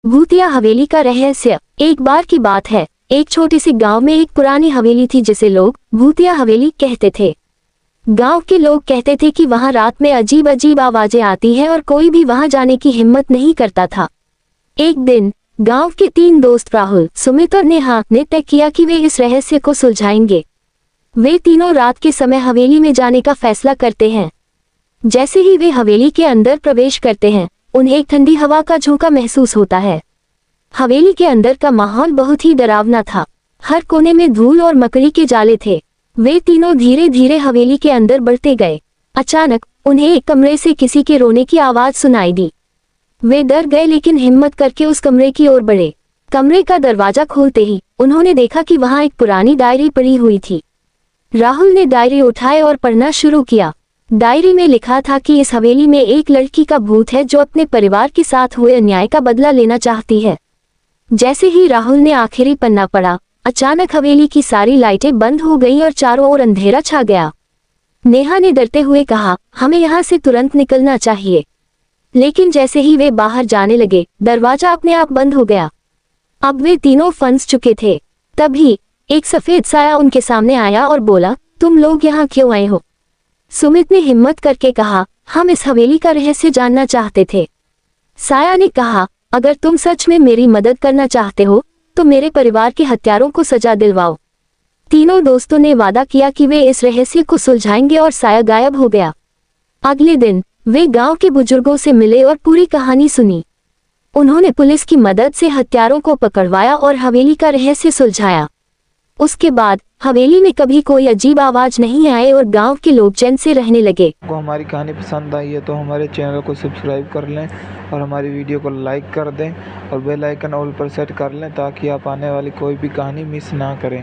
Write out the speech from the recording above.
भूतिया हवेली का रहस्य। एक बार की बात है, एक छोटी सी गांव में एक पुरानी हवेली थी जिसे लोग भूतिया हवेली कहते थे। गांव के लोग कहते थे कि वहां रात में अजीब अजीब आवाजें आती हैं और कोई भी वहां जाने की हिम्मत नहीं करता था। एक दिन गांव के 3 दोस्त राहुल, सुमित और नेहा ने तय किया कि वे इस रहस्य को सुलझाएंगे। वे तीनों रात के समय हवेली में जाने का फैसला करते हैं। जैसे ही वे हवेली के अंदर प्रवेश करते हैं, उन्हें एक ठंडी हवा का झोंका महसूस होता है। हवेली के अंदर का माहौल बहुत ही डरावना था। हर कोने में धूल और मकड़ी के जाले थे। वे तीनों धीरे धीरे हवेली के अंदर बढ़ते गए। अचानक उन्हें एक कमरे से किसी के रोने की आवाज सुनाई दी। वे डर गए लेकिन हिम्मत करके उस कमरे की ओर बढ़े। कमरे का दरवाजा खोलते ही उन्होंने देखा कि वहां एक पुरानी डायरी पड़ी हुई थी। राहुल ने डायरी उठाई और पढ़ना शुरू किया। डायरी में लिखा था कि इस हवेली में एक लड़की का भूत है जो अपने परिवार के साथ हुए अन्याय का बदला लेना चाहती है। जैसे ही राहुल ने आखिरी पन्ना पढ़ा, अचानक हवेली की सारी लाइटें बंद हो गईं और चारों ओर अंधेरा छा गया। नेहा ने डरते हुए कहा, हमें यहाँ से तुरंत निकलना चाहिए। लेकिन जैसे ही वे बाहर जाने लगे, दरवाजा अपने आप बंद हो गया। अब वे तीनों फंस चुके थे। तभी एक सफेद साया उनके सामने आया और बोला, तुम लोग यहाँ क्यों आए हो? सुमित ने हिम्मत करके कहा, हम इस हवेली का रहस्य जानना चाहते थे। साया ने कहा, अगर तुम सच में मेरी मदद करना चाहते हो तो मेरे परिवार के हत्यारों को सजा दिलवाओ। तीनों दोस्तों ने वादा किया कि वे इस रहस्य को सुलझाएंगे और साया गायब हो गया। अगले दिन वे गांव के बुजुर्गों से मिले और पूरी कहानी सुनी। उन्होंने पुलिस की मदद से हत्यारों को पकड़वाया और हवेली का रहस्य सुलझाया। उसके बाद हवेली में कभी कोई अजीब आवाज नहीं आए और गांव के लोग चैन से रहने लगे। आपको हमारी कहानी पसंद आई है तो हमारे चैनल को सब्सक्राइब कर लें और हमारी वीडियो को लाइक कर दें और बेल आइकन ऑल पर सेट कर लें ताकि आप आने वाली कोई भी कहानी मिस ना करें।